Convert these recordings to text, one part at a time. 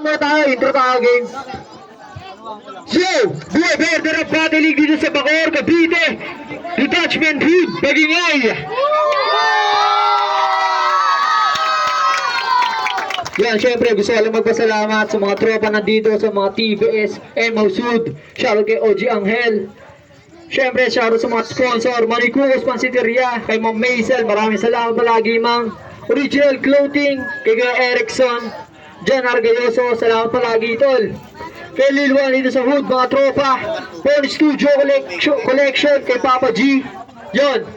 muna tayo, intro tayo game. So, Buhay Verde ng Battle League dito sa Bacoor, Cavite. Detachment Hood, Bagingay. Yan, syempre gusto ko lang magpasalamat sa mga tropa nandito, sa mga TVS, MO Sud, shoutout kay OG Angel. Syempre, shoutout sa mga sponsor, Manicurus Pansiteria, kay Ma'am Maisel, maraming salamat palagi, Mang. Original Clothing, kay Erickson, Jan Argayoso, salamat palagi, tol. Kay Lilwan dito sa Hood, mga tropa. Porn Studio Collection, kay Papa G. Yon.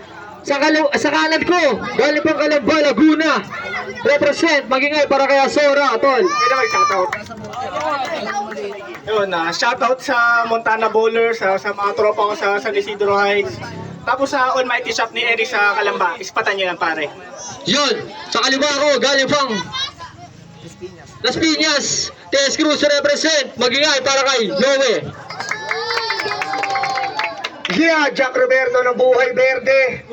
Sa kanan ko, galing pang Calamba, Laguna. Represent, Magingay para kay Asora, tol. Kaya naman shoutout. Yun, shoutout sa Montana Bowlers, sa mga tropa ko sa San Isidro Heights. Tapos sa Almighty Shop ni Eric sa Calamba, ispatan nyo yan pare. Yun, sa kaliwa ko, galing pang Las Piñas, TS Cruz represent, Magingay para kay Noe. Yeah, Jack Roberto ng Buhay Verde.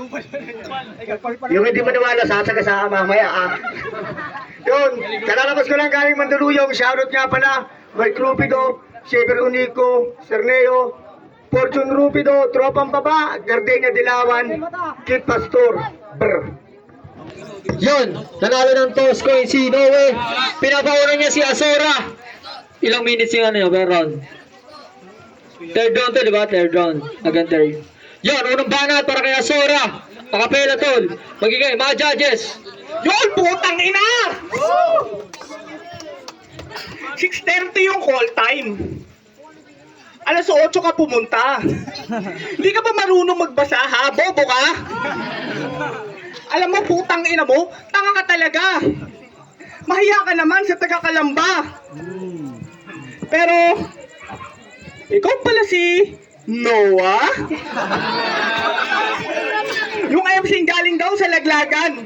Yung hindi mo nawala, sasagasama mamaya Yun, kalalabas ko lang galing Mandaluyong, shoutout nga pala, Mike Rupido, Xavier Unico, Cerneo, Fortune Rupido, Tropang Baba, Gardenia Dilawan, Kid Pastor, Brr. Yun, nanalo ng toss ko si Noe. Pinapauna niya si Asora. Ilang minutes yung ano yun, per round? Third round to, di ba? Third round. Hanggang third. Yun, unang banat para kay Asora. Pakapela tol. Magiging mga judges. Yun, putang ina! 6:30 yung call time. Alas 8 ka pumunta. Hindi ka ba marunong magbasa ha? Bobo ka? Alam mo, putang ina mo, tanga ka talaga. Mahiya ka naman sa taga-Calamba. Pero, ikaw pala si Noah? Yung MC galing daw sa laglagan.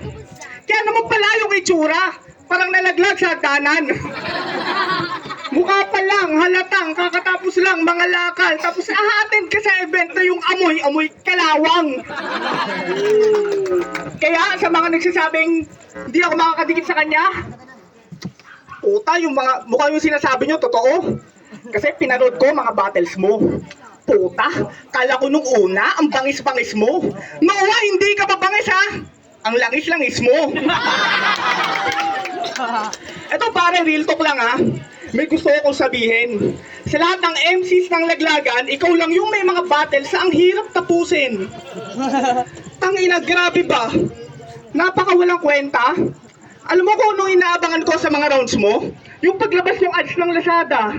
Kaya naman pala yung itsura, parang nalaglag sa hagdanan. Mukha pa lang, halatang, kakatapos lang, mga lakal. Tapos ahatin ka sa event na yung amoy kalawang. Kaya sa mga nagsasabing hindi ako makakadikit sa kanya, puta, yung mga mukha yung sinasabi nyo, totoo. Kasi pinanood ko mga battles mo. Puta, kala ko nung una, ang bangis-bangis mo. Noah, hindi ka pa bangis ha? Ang langis-langis mo. Eto pare, real talk lang ha. May gusto akong sabihin. Sa lahat ng MCs ng laglagan, ikaw lang yung may mga battles sa ang hirap tapusin. Tangina, grabe ba? Napaka walang kwenta. Alam mo kung anong inaabangan ko sa mga rounds mo? Yung paglabas yung ads ng Lazada.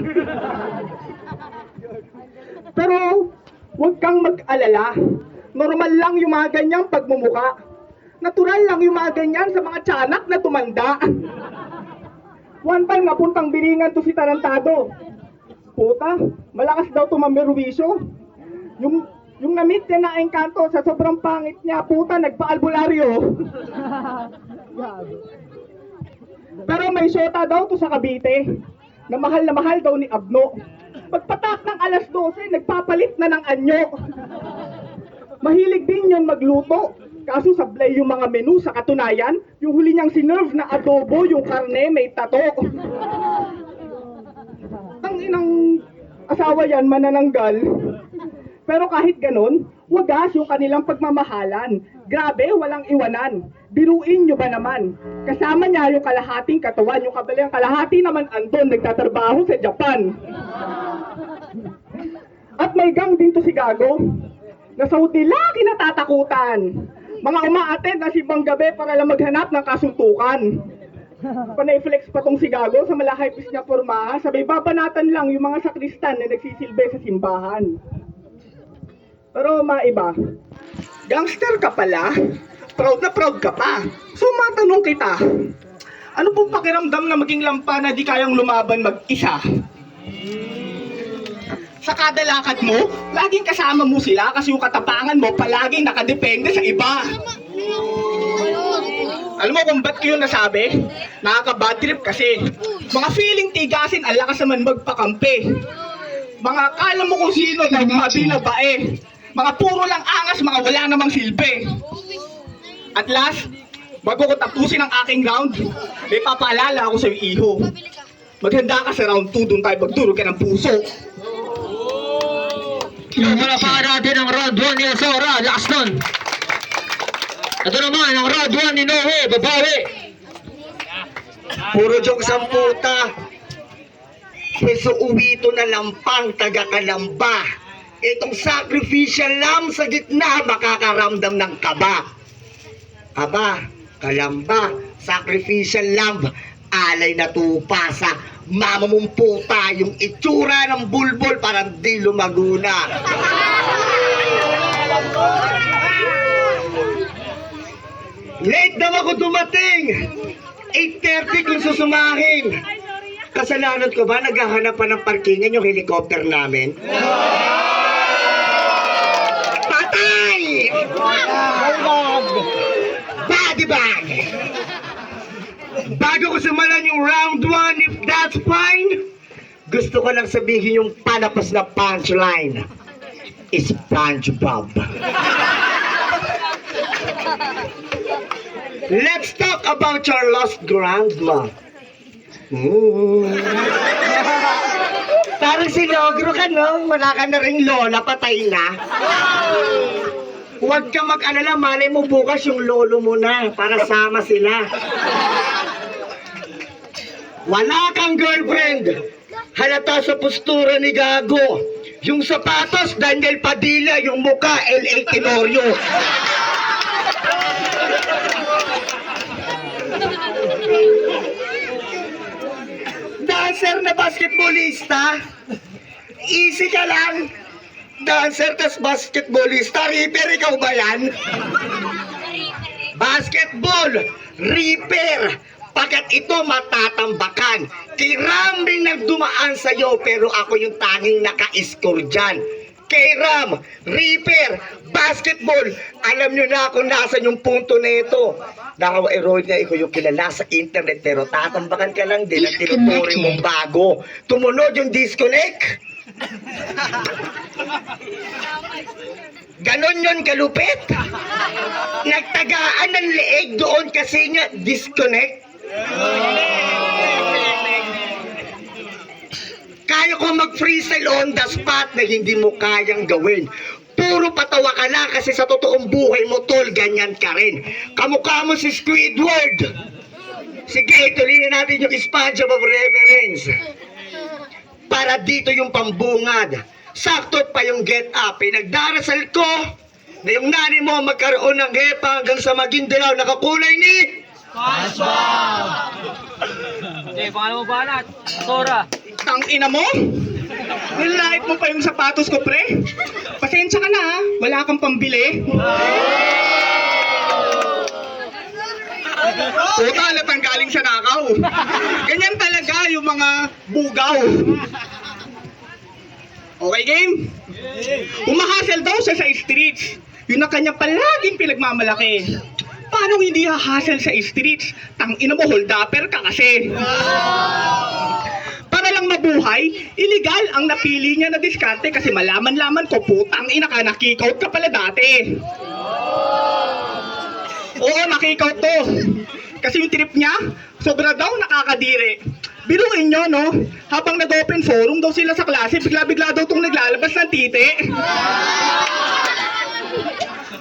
Pero, huwag kang mag-alala. Normal lang yung mga ganyang pagmumuka. Natural lang yung mga ganyan sa mga tiyanak na tumanda. One time, napuntang bilingan to si Tarantado. Puta, malakas daw tumamerwisyo. Yung na-meet niya na engkanto sa sobrang pangit niya, puta, nagpa-albularyo. Pero may shota daw to sa Cavite, na mahal daw ni Abno. Pagpatak ng alas 12, nagpapalit na ng anyo. Mahilig din yun magluto. Kaso sablay yung mga menu, sa katunayan, yung huli niyang sinerve na adobo, yung karne may tato. Ang inang asawa yan, manananggal. Pero kahit ganun, wagas yung kanilang pagmamahalan. Grabe, walang iwanan. Biruin nyo ba naman? Kasama niya yung kalahating katawan, yung kabalang kalahati naman andon, nagtatrabaho sa Japan. At may gang din to si Gago, na sa Utila kinatatakutan. Mga umaattend na sibang gabi para lang maghanap ng kasuntukan. Panay-flex pa tong si Gago sa malahipis niya pormahan, sabay babanatan lang yung mga sakristan na nagsisilbi sa simbahan. Pero maiba, gangster ka pala, proud na proud ka pa. So matanong kita, ano pong pakiramdam na maging lampa na di kayang lumaban mag-isa? Sa kada lakad mo, laging kasama mo sila kasi yung katapangan mo palaging nakadepende sa iba. Alam mo kung ba't ko yun nasabi? Nakaka-bad trip kasi mga feeling tigasin ang lakas naman magpakampi. Mga kala mo kung sino na mabinabae. Mga puro lang angas, mga wala namang silbi. At last, bago ko tapusin ang aking round, may papaalala ako sa iyo, Iho. Maghanda ka sa round 2, doon tayo magduro ka ng puso. Malapakan natin ang round 1 ni Azora, lakas nun. Ito naman ang round 1 ni Noe, babawi. Puro jokes ang puta. Peso uwito na lampang taga-Kalamba. Itong sacrificial lamb sa gitna makakaramdam ng kaba. Aba, Kalamba, sacrificial lamb, alay na tupa sa mama mong puta, yung itsura ng bulbol parang di lumaguna. Late daw ako dumating. 8:30 kung susumahin. Kasalanan ko ba naghahanap pa ng parkingan yung helicopter namin? Patay! Body bag! Bago ko simulan yung round 1, if that's fine, gusto ko lang sabihin yung palapas na punchline. SpongeBob. Let's talk about your lost grandma. Parang sinogro ka, no? Wala ka na ring lola, patay na. Huwag ka mag-alala, malay mo bukas yung lolo mo na para sama sila. Wala kang girlfriend. Halata sa postura ni Gago. Yung sapatos, Daniel Padilla. Yung muka, L.A. Tenorio. Dancer na basketballista. Easy ka lang. Dancer tas basketballista. Reaper, ikaw ba yan? Basketball, reaper. Pagkat ito matatambakan. Kiraming nagdumaan sa'yo pero ako yung tanging naka-score dyan. Ram, reaper, basketball. Alam nyo na kung nasan yung punto na ito. Nakawa-eroid na ikaw yung kilala sa internet pero tatambakan ka lang din at tinuturing mong bago. Tumunod yung disconnect. Ganon yun kalupit. Nagtagaan ng leeg doon kasi nga disconnect. Kaya ko mag-freestyle on the spot na hindi mo kayang gawin. Puro patawa ka na kasi sa totoong buhay mo, tol, ganyan ka rin. Kamukha mo si Squidward. Sige, tuloy natin yung SpongeBob of reference. Para dito yung pambungad. Sakto pa yung get up. Pinagdarasal ko na yung nani mo magkaroon ng hepa hanggang sa maging dilaw nakakulay ni Okay, pangalan mo ba anak? Sora. Tang ina mo? Nilait mo pa yung sapatos ko, pre. Pasensya ka na, ha? Wala kang pambili. Puta, halatang galing sa nakaw. Ganyan talaga yung mga bugaw. Okay, game? Umahasel daw siya sa streets. Yun ang kanya palaging pinagmamalaki. Paano hindi hahasel sa streets? Tangina mo, hold-upper ka kasi. Para lang mabuhay, illegal ang napili niya na diskarte kasi malaman-laman ko, putang ina ka, nakikout ka pala dati. Oo, nakikout to. Kasi yung trip niya, sobra daw nakakadiri. Biruin nyo, no? Habang nag-open forum daw sila sa klase, bigla-bigla daw itong naglalabas ng titi.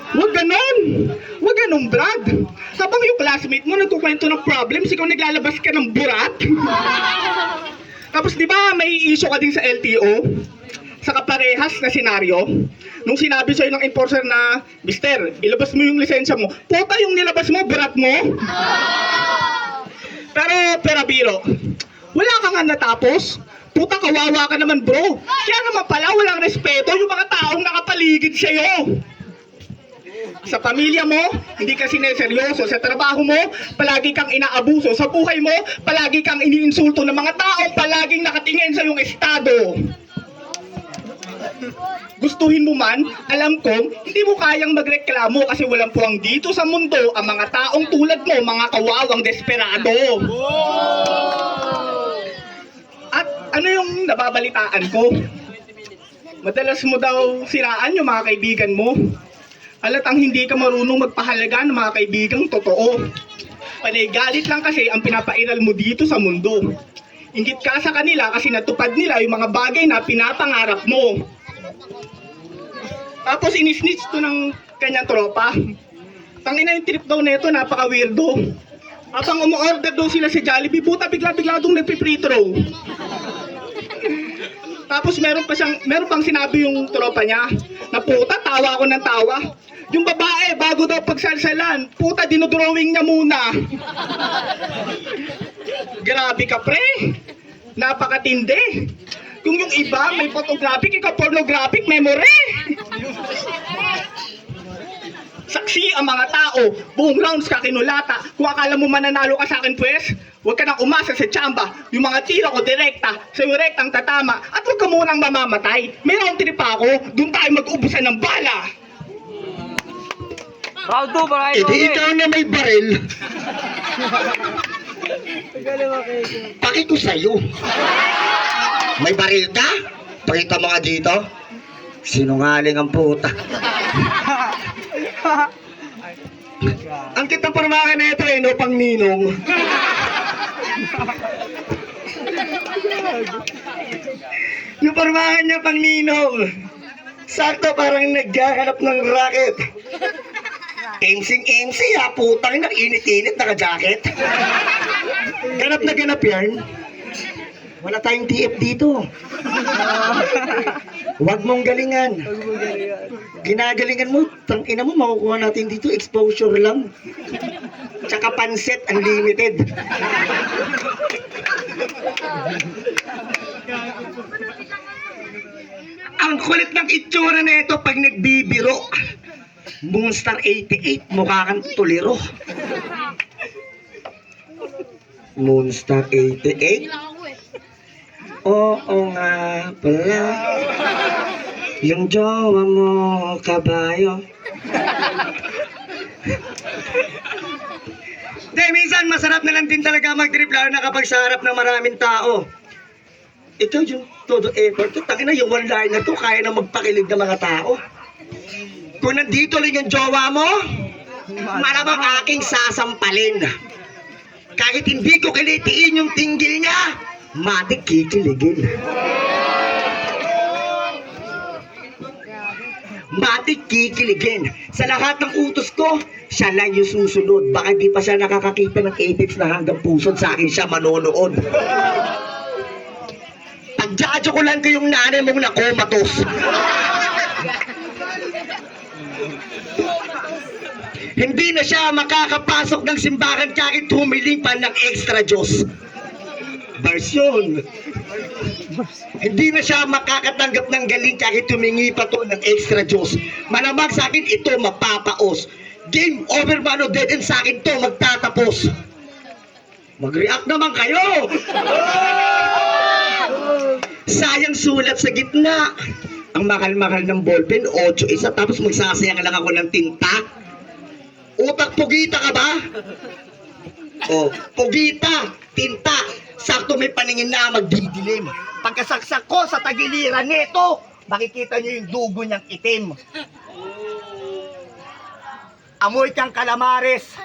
Huwag ganon. Huwag ganon, Brad. Habang yung classmate mo nagkukwento ng problems, ikaw naglalabas ka ng burat. Tapos di ba may issue ka din sa LTO? Sa kaparehas na senaryo? Nung sinabi sa'yo ng enforcer na, Mister, ilabas mo yung lisensya mo. Puta yung nilabas mo, burat mo. Pero biro, wala ka nga natapos. Puta, kawawa ka naman, bro. Kaya naman pala walang respeto yung mga taong nakapaligid sa'yo. Sa pamilya mo, hindi ka sineseryoso. Sa trabaho mo, palagi kang inaabuso. Sa buhay mo, palagi kang iniinsulto ng mga taong palaging nakatingin sa iyong estado. Gustuhin mo man, alam ko, hindi mo kayang magreklamo kasi walang puwang dito sa mundo ang mga taong tulad mo, mga kawawang desperado. At ano yung nababalitaan ko? Madalas mo daw siraan yung mga kaibigan mo. Halatang hindi ka marunong magpahalaga ng mga kaibigang totoo. Panay galit lang kasi ang pinapairal mo dito sa mundo. Inggit ka sa kanila kasi natupad nila yung mga bagay na pinapangarap mo. Tapos inisnitch to ng kanyang tropa. Tangina yung trip daw nito, napaka-weirdo. Habang umu-order daw sila sa Jollibee, puta bigla-bigla dong nagpi-free throw. Tapos meron pang sinabi yung tropa niya, na puta, tawa ako ng tawa. Yung babae, bago daw pagsalsalan, puta, dinodrawing niya muna. Grabe ka, pre. Napakatindi. Kung yung iba may photographic, ikaw pornographic memory. Saksi ang mga tao, buong rounds ka kinulata. Kung akala mo mananalo ka sa akin, pwes, huwag ka nang umasa sa tsamba. Yung mga tira ko direkta, sa yung rektang tatama. At huwag ka munang mamamatay. May round trip pa ako, doon tayo mag-ubusan ng bala. Round 2, para Eh di ikaw na may baril. Paki ko sa'yo. May baril ka? Pakita mo nga dito. Sinungaling ang puta. Ang kitang parmakan na ito no, pang ninong. Yung parmakan niya pang ninong. Sakto parang nagkakalap ng racket. MC ha, putang na init-init, naka-jacket. Ganap na ganap yan. Wala tayong TF dito. Huwag mong galingan. Ginagalingan mo, tangina mo, makukuha natin dito, exposure lang. Tsaka panset, unlimited. Ang kulit ng itsura na ito pag nagbibiro. Moonstar 88, mukha kang tuliro. Moonstar 88? Oo nga pala. Yung jowa mo, kabayo. Dahil minsan masarap na lang din talaga mag-trip lalo na kapag sa harap ng maraming tao. Ito yung todo effort. Tangina yung one-liner to, kaya na magpakilig ng mga tao. Kung nandito lang yung jowa mo, malamang aking sasampalin. Kahit hindi ko kilitiin yung tinggil niya, matik kikiligin. Matik kikiligin. Sa lahat ng utos ko, siya lang yung susunod. Baka di pa siya nakakakita ng apex na hanggang pusod, sa akin siya manonood. Pag-judge ko lang kayong nanay mong nakomatos. Hindi na siya makakapasok ng simbahan kahit humiling pa ng extra Diyos. Version. Hindi na siya makakatanggap ng galing kahit humingi pa to ng extra Diyos. Malamang sa akin ito mapapaos. Game over man o dead end, sa akin to magtatapos. Mag-react naman kayo. Sayang sulat sa gitna. Ang mahal-mahal ng ballpen, 8 isa, tapos magsasayang lang ako ng tinta. Utak pugita ka ba? Oh, pugita, tinta. Sakto may paningin na magdidilim. Pagkasaksak ko sa tagiliran nito, makikita niyo yung dugo niyang itim. Amoy kang kalamares.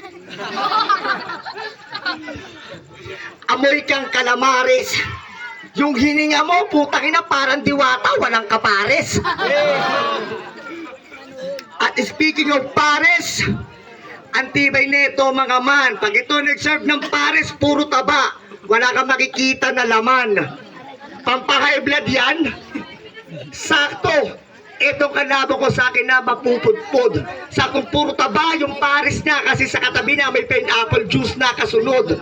Amoy kang kalamares. Yung hininga mo, putang ina, parang diwata, walang kapares. At speaking of pares, ang tibay nito mga man, pag ito nag-serve ng pares, puro taba, wala kang makikita na laman. Pampahigh blood yan. Sakto. Itong kalabo ko sa akin na mapupudpud. Saktong puro taba yung pares niya kasi sa katabi na may pineapple juice na kasunod.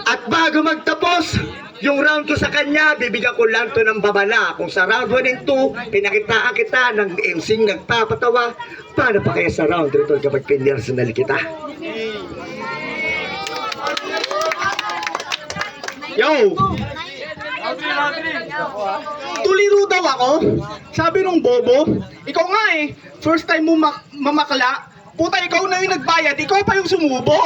At bago magtapos, yung round ko sa kanya, bibigyan ko lang to ng babala. Kung sa round 1 and 2, pinakitaan kita ng MC nagpapatawa, paano pa kaya sa round 3 kapag pinersonal kita? Yo! Tuliro daw ako. Sabi nung bobo, ikaw nga eh, first time mo mamakla, puta ikaw na yung nagbayad, ikaw pa yung sumubo.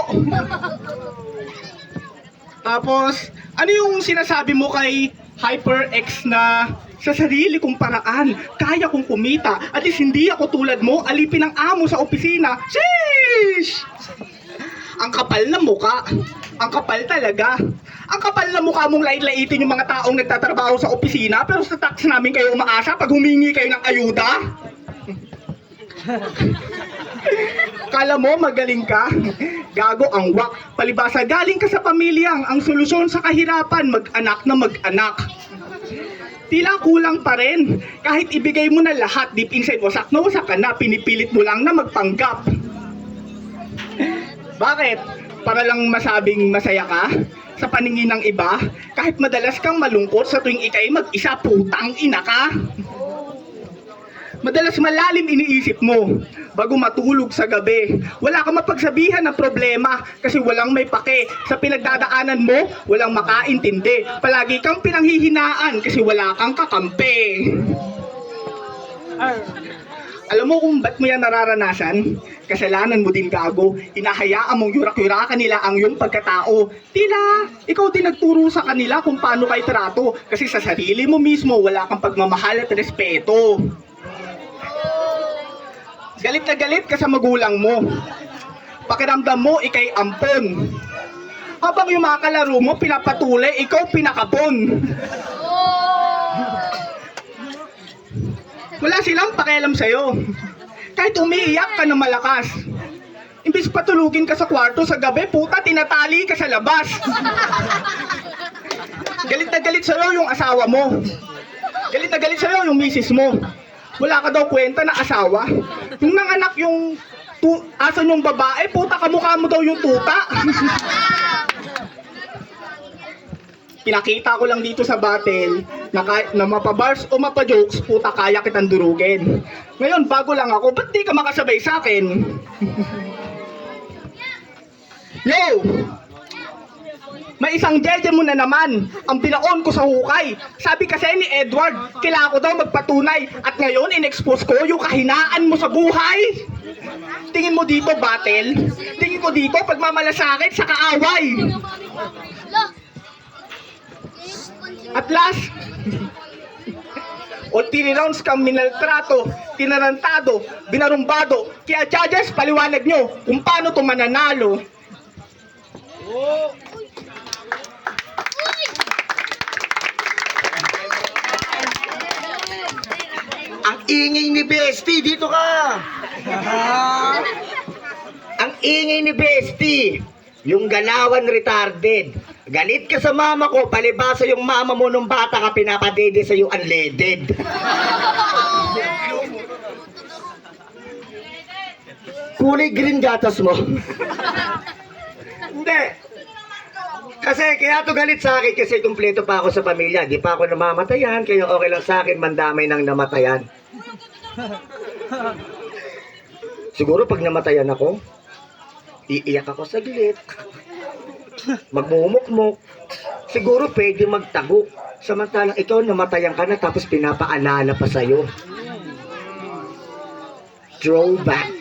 Tapos, ano yung sinasabi mo kay HyperX na sa sarili kong paraan, kaya kong kumita, at least hindi ako tulad mo, alipin ng amo sa opisina. Sheesh! Ang kapal na muka. Ang kapal talaga. Ang kapal na mukha mong lait-laitin yung mga taong nagtatrabaho sa opisina, pero sa tax namin kayo umaasa pag humingi kayo ng ayuda. Kala mo magaling ka? Gago ang wak. Palibasa galing ka sa pamilyang ang solusyon sa kahirapan, mag-anak na mag-anak. Tila kulang pa rin. Kahit ibigay mo na lahat, deep inside, wasak na wasak ka na, pinipilit mo lang na magpanggap. Bakit? Para lang masabing masaya ka? Sa paningin ng iba? Kahit madalas kang malungkot sa tuwing ikay mag-isa, putang ina ka? Madalas malalim iniisip mo bago matulog sa gabi. Wala kang mapagsabihan ng problema kasi walang may pake. Sa pinagdadaanan mo, walang makaintindi. Palagi kang pinanghihinaan kasi wala kang kakampi. Alam mo kung ba't mo yan nararanasan? Kasalanan mo din, gago. Hinahayaan mong yurak-yurakan nila ang iyong pagkatao. Tila, ikaw din nagturo sa kanila kung paano kay trato. Kasi sa sarili mo mismo, wala kang pagmamahal at respeto. Galit na galit ka sa magulang mo. Pakiramdam mo, ikay ampon. Habang yung mga kalaro mo pinapatuloy, ikaw pinakapon. Wala silang pakialam sa'yo. Kahit umiiyak ka ng malakas. Imbis patulugin ka sa kwarto sa gabi, puta, tinatali ka sa labas. Galit na galit sa'yo yung asawa mo. Galit na galit sa'yo yung misis mo. Wala ka daw kwenta na asawa. Yung nanganak yung asan yung babae, puta, kamukha mo daw yung tuta. Pinakita ko lang dito sa battle na mapabars o mapajokes, puta, kaya kitang durugin. Ngayon, bago lang ako, ba't di ka makasabay sa akin? Yo! May isang jeje mo na naman ang binaon ko sa hukay. Sabi kasi ni Edward, kailangan ko daw magpatunay. At ngayon, in-expose ko yung kahinaan mo sa buhay. Tingin mo dito, battle. Tingin ko dito, pagmamalasakit sa kaaway. At last, o 3 rounds kang minaltrato, tinarantado, binarumbado. Kaya judges, paliwanag nyo kung paano to mananalo. Ang ingay ni Bestie, dito ka! Ang ingay ni Bestie, yung galawan retarded. Galit ka sa mama ko, palibasa yung mama mo nung bata ka, pinapadede sa yung unleaded. Kulay green gatas mo. Hindi. Kasi kaya to galit sa akin kasi kumpleto pa ako sa pamilya. Di pa ako namamatayan, kaya okay lang sa akin mandamay ng namatayan. Siguro pag namatayan ako, iiyak ako saglit. Magmumukmok. Siguro pwede magtago. Samantalang ikaw namatayan ka na tapos pinapaalala pa sa'yo. Throwback.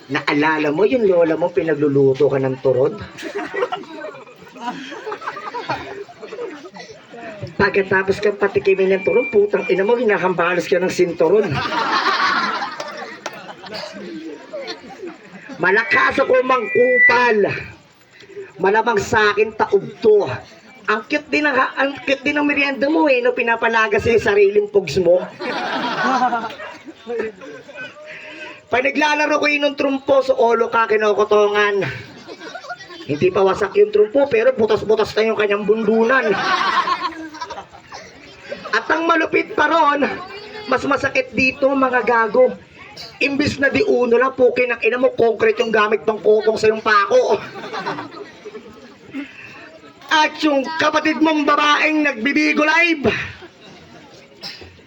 Naalala mo yung lola mo pinagluluto ka ng turod? Pagkatapos kang patikimin ng turod, putang ina mo, hinahambalas ka ng sinturon. Malakas ako mangkupal. Malamang sa akin taog to. Ang cute din ng merienda mo no, pinapalaga sa sariling pugs mo. Pag naglalaro ko yun ng trumpo sa olo ka, kinokotongan. Hindi pa wasak yung trumpo, pero butas-butas na yung kanyang bundunan. At ang malupit pa ron, mas masakit dito mga gago. Imbis na di uno lang, pukin ang ina mo, concrete yung gamit pang kokong sa yung pako. At yung kapatid mong babaeng nagbibigo live,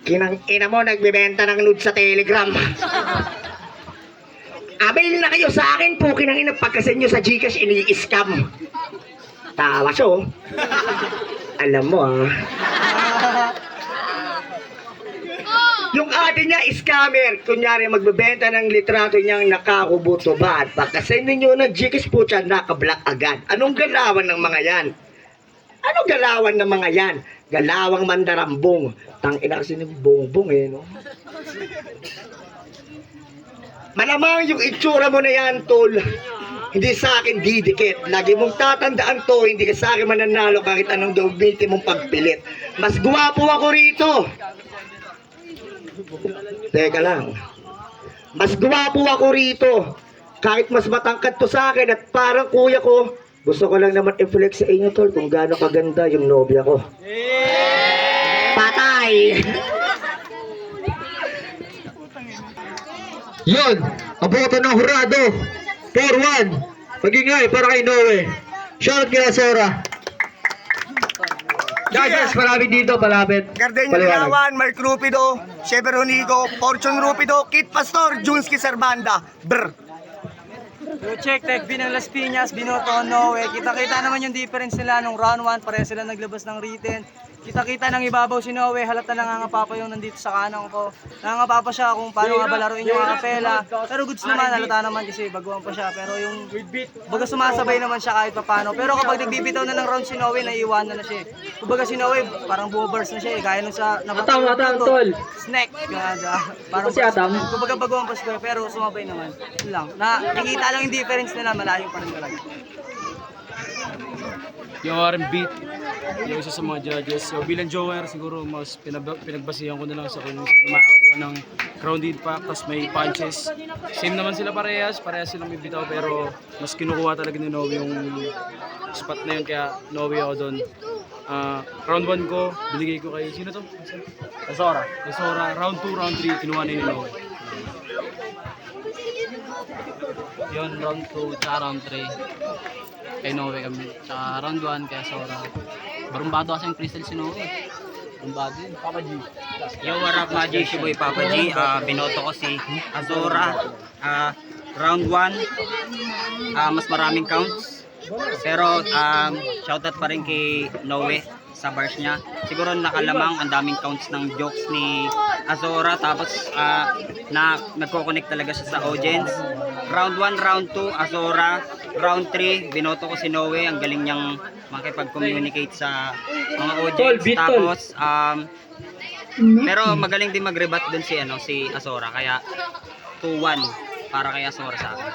kinang ina mo, nagbibenta ng nude sa Telegram. Avail na kayo sa akin, pukin ang ina, pagkasin nyo sa Gcash, ini-scam. Tawa siya, oh. Alam mo, ah. Yung ate niya, scammer. Kunyari, magbebenta ng litrato niyang nakakubuto ba? At pagkasin ninyo ng Gcash po siya, nakablock agad. Anong galawan ng mga yan? Anong galawan ng mga yan? Galawang mandarambong. Tangina kasi ng bongbong eh, no? Malamang yung itsura mo na yan, tol. hindi sa akin didikit. Lagi mong tatandaan to, hindi ka sa akin mananalo kahit anong gawin mong pagpilit. Mas guwapo ako rito. Teka lang. Mas guwapo ako rito. Kahit mas matangkad to sa akin at parang kuya ko, gusto ko lang naman i-flex sa inyo tol kung gaano kaganda yung nobya ko. Patay! Yun, ang boto ng hurado. 4-1. Magingay para kay Noe. Shoutout kay Sora. Guys, malapit dito, palapit. Gardenyo Paliwanag. Dilawan, Mark Rupido, Shever Honigo, Fortune Rupido, Kit Pastor, Junski Servanda. Brr! Yo, check, Tech B ng Las Piñas, Binoto, Noe. Kita-kita naman yung difference nila nung round 1, pareha sila naglabas ng written. Kita-kita ng ibabaw si Noe, halata nangangapa pa yung nandito sa kanan ko. Nangangapa pa siya kung paano nga balaruin yung akapela. Pero goods naman, halata naman kasi baguhan pa siya. Pero yung baga sumasabay naman siya kahit papano. Pero kapag nagbibitaw na ng round si Noe, naiiwanan na siya. Kumbaga si Noe, parang buobers na siya eh. Gaya nung sa Atam, tol. Snack. Parang Si Atam. kumbaga baguhan pa siya, pero sumabay naman. Yun lang. Nakikita lang yung difference nila, malayo pa rin talaga. Yung R&B, yung isa sa mga judges. So bilang joker, siguro mas pinagbasihan ko na lang sa kung sino makakakuha ng grounded pack, tapos may punches. Same naman sila parehas silang may bitaw, pero mas kinukuha talaga ni Noe yung spot na yun, kaya Noe ako doon. Round 1 ko, binigay ko kay, sino to? Sora. Round 2, round 3, kinuha na yun ni Noe. Yun, round 2, tsaka round 3. Kay Noe kami. Tsaka round 1 kay Sora. Barumbado kasi yung crystal si Noe. Barumbado yun. Papa G. Yo, what up mga G? Si Boy Papa G. Binoto ko si Azora. Round 1, mas maraming counts. Pero shoutout pa rin kay Noe sa bars niya. Siguro nakalamang ang daming counts ng jokes ni Azora. Tapos nagko-connect talaga siya sa audience. Round 1, round 2, Azora. Round 3, binoto ko si Noe. Ang galing niyang makipag-communicate sa mga audience. Tapos, pero magaling din mag-rebat dun si Azora. Kaya 2-1 para kay Azora sa akin.